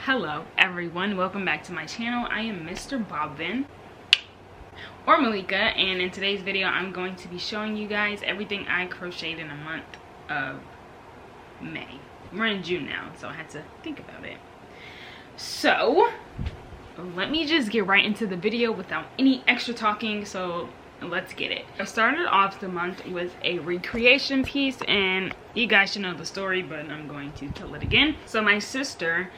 Hello everyone, welcome back to my channel. I am mrbobvin or Malika, and in today's video I'm going to be showing you guys everything I crocheted in a month of May. We're in June now, so I had to think about it. So let me just get right into the video without any extra talking. So let's get it. I started off the month with a recreation piece, and you guys should know the story, but I'm going to tell it again. So my sister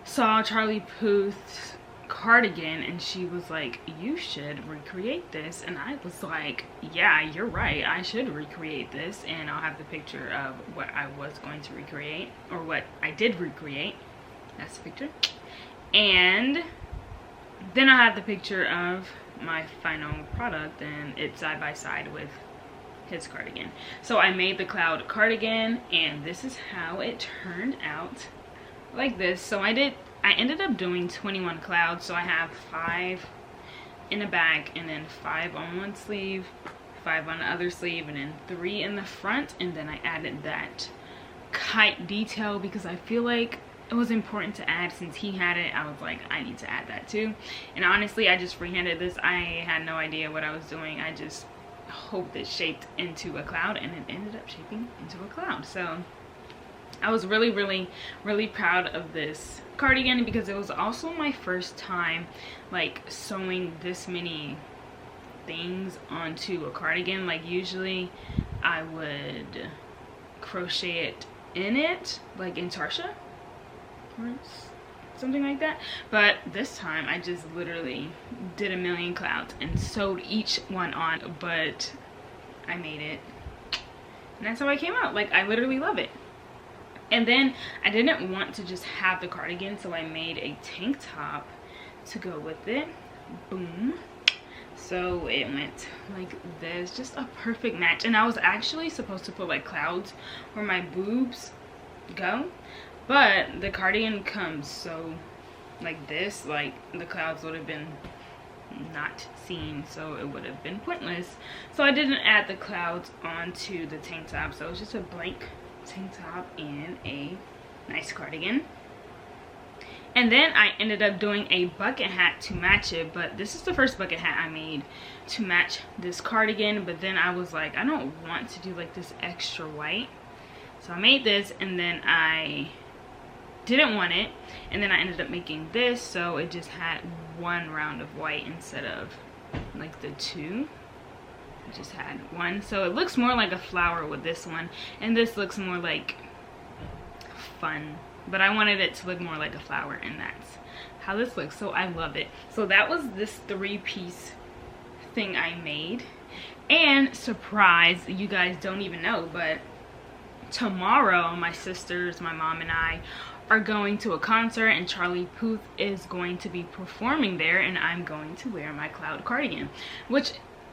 saw Charlie Puth's cardigan and she was like, you should recreate this. And I was like, yeah, you're right, I should recreate this. And I'll have the picture of what I was going to recreate, or what I did recreate. That's the picture. And then I have the picture of my final product, and it's side by side with his cardigan. So I made the cloud cardigan, and this is how it turned out, like this. So I ended up doing 21 clouds. So I have 5 in the back, and then 5 on one sleeve, 5 on the other sleeve, and then 3 in the front. And then I added that kite detail because I feel like it was important to add. Since he had it, I was like, I need to add that too. And honestly, I just freehanded this. I had no idea what I was doing. I just hoped it shaped into a cloud, and it ended up shaping into a cloud. So I was really proud of this cardigan because it was also my first time like sewing this many things onto a cardigan. Like usually I would crochet it in it, like in Tarsha or something like that, but this time I just literally did a million clouds and sewed each one on. But I made it, and that's how I came out. Like, I literally love it. And then I didn't want to just have the cardigan, so I made a tank top to go with it. Boom. So it went like this, just a perfect match. And I was actually supposed to put like clouds where my boobs go, but the cardigan comes so like this, like the clouds would have been not seen, so it would have been pointless. So I didn't add the clouds onto the tank top, so it was just a blank tank top and a nice cardigan. And then I ended up doing a bucket hat to match it, but this is the first bucket hat I made to match this cardigan. But then I was like, I don't want to do like this extra white, so I made this, and then I didn't want it, and then I ended up making this, so it just had one round of white instead of like the 2. I just had one, so it looks more like a flower with this one, and this looks more like fun, but I wanted it to look more like a flower, and that's how this looks. So I love it. So that was this 3-piece thing I made. And surprise, you guys don't even know, but tomorrow my sisters, my mom, and I are going to a concert, and Charlie Puth is going to be performing there, and I'm going to wear my cloud cardigan, which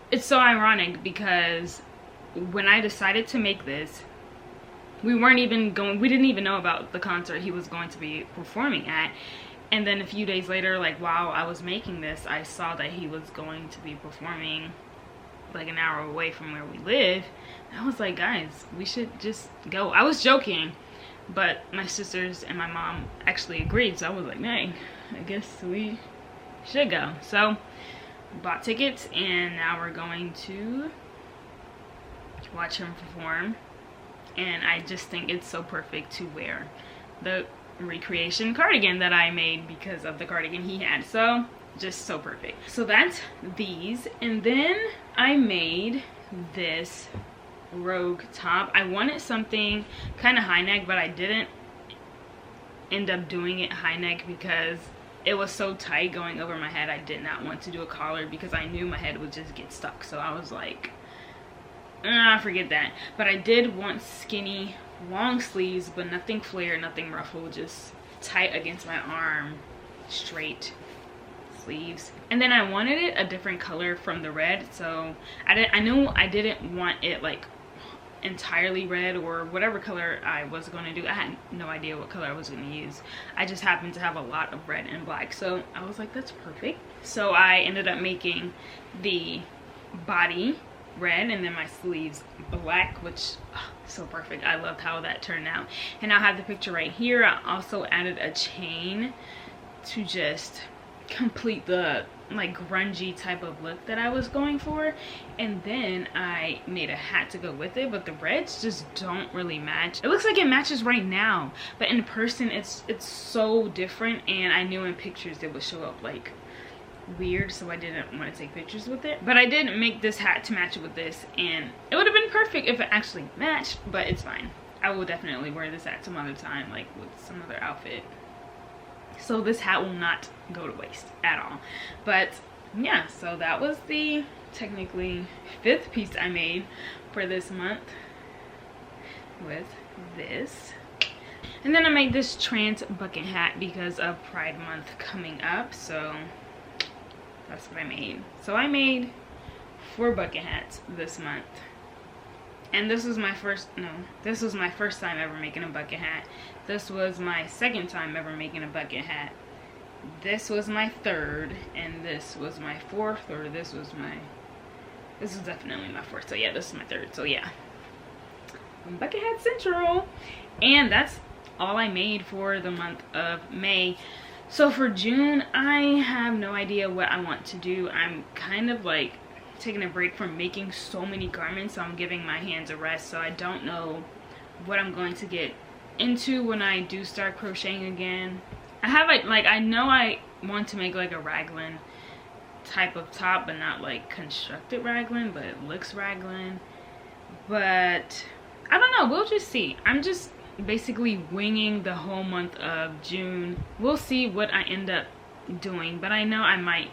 it's so ironic because when I decided to make this, we didn't even know about the concert he was going to be performing at. And then a few days later, like while I was making this, I saw that he was going to be performing like an hour away from where we live. And I was like, guys, we should just go. I was joking, but my sisters and my mom actually agreed, so I was like, dang, I guess we should go. So bought tickets, and now we're going to watch him perform. And I just think it's so perfect to wear the recreation cardigan that I made because of the cardigan he had. So just so perfect. So that's these. And then I made this rogue top. I wanted something kind of high neck, but I didn't end up doing it high neck because it was so tight going over my head. I did not want to do a collar because I knew my head would just get stuck. So I was like, forget that. But I did want skinny long sleeves, but nothing flared, nothing ruffled, just tight against my arm, straight sleeves. And then I wanted it a different color from the red, so I knew I didn't want it like entirely red or whatever color I was going to do. I had no idea what color I was going to use. I just happened to have a lot of red and black, so I was like, that's perfect. So I ended up making the body red and then my sleeves black, which So perfect. I loved how that turned out. And I'll have the picture right here. I also added a chain to just complete the like grungy type of look that I was going for, and then I made a hat to go with it, but the reds just don't really match. It looks like it matches right now, but in person it's so different, and I knew in pictures it would show up like weird, so I didn't want to take pictures with it. But I did make this hat to match it with this, and it would have been perfect if it actually matched, but it's fine. I will definitely wear this hat some other time, like with some other outfit. So this hat will not go to waste at all. But yeah, so that was the technically 5th piece I made for this month with this. And then I made this trans bucket hat because of Pride Month coming up, so that's what I made. So I made 4 bucket hats this month. And this was my first time ever making a bucket hat. This was my 2nd time ever making a bucket hat. This was my 3rd, and this was my 4th, or this was definitely my 4th. So yeah, this is my 3rd. So yeah, bucket hat central. And that's all I made for the month of May. So for June, I have no idea what I want to do. I'm kind of like taking a break from making so many garments, so I'm giving my hands a rest. So I don't know what I'm going to get into when I do start crocheting again. I have like I know I want to make like a raglan type of top, but not like constructed raglan, but it looks raglan. But I don't know, we'll just see. I'm just basically winging the whole month of June. We'll see what I end up doing, but I know I might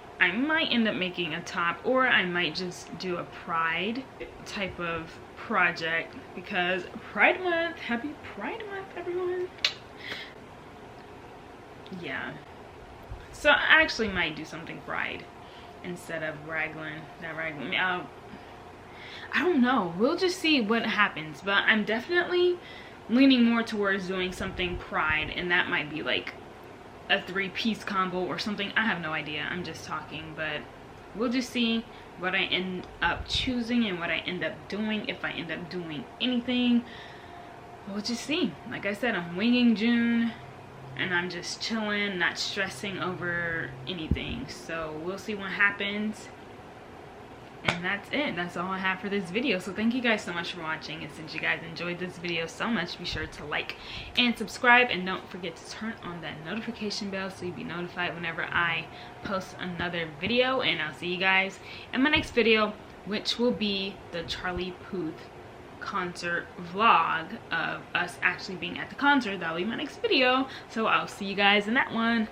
end up making a top, or I might just do a Pride type of project, because Pride Month, happy Pride Month everyone. Yeah, so I actually might do something Pride instead of raglan. I don't know, we'll just see what happens, but I'm definitely leaning more towards doing something Pride, and that might be like a 3-piece combo or something. I have no idea, I'm just talking, but we'll just see what I end up choosing and what I end up doing. If I end up doing anything, we'll just see. Like I said, I'm winging June, and I'm just chilling, not stressing over anything. So we'll see what happens. And that's it. That's all I have for this video. So thank you guys so much for watching. And since you guys enjoyed this video so much, be sure to like and subscribe. And don't forget to turn on that notification bell so you'll be notified whenever I post another video. And I'll see you guys in my next video, which will be the Charlie Puth concert vlog of us actually being at the concert. That'll be my next video. So I'll see you guys in that one.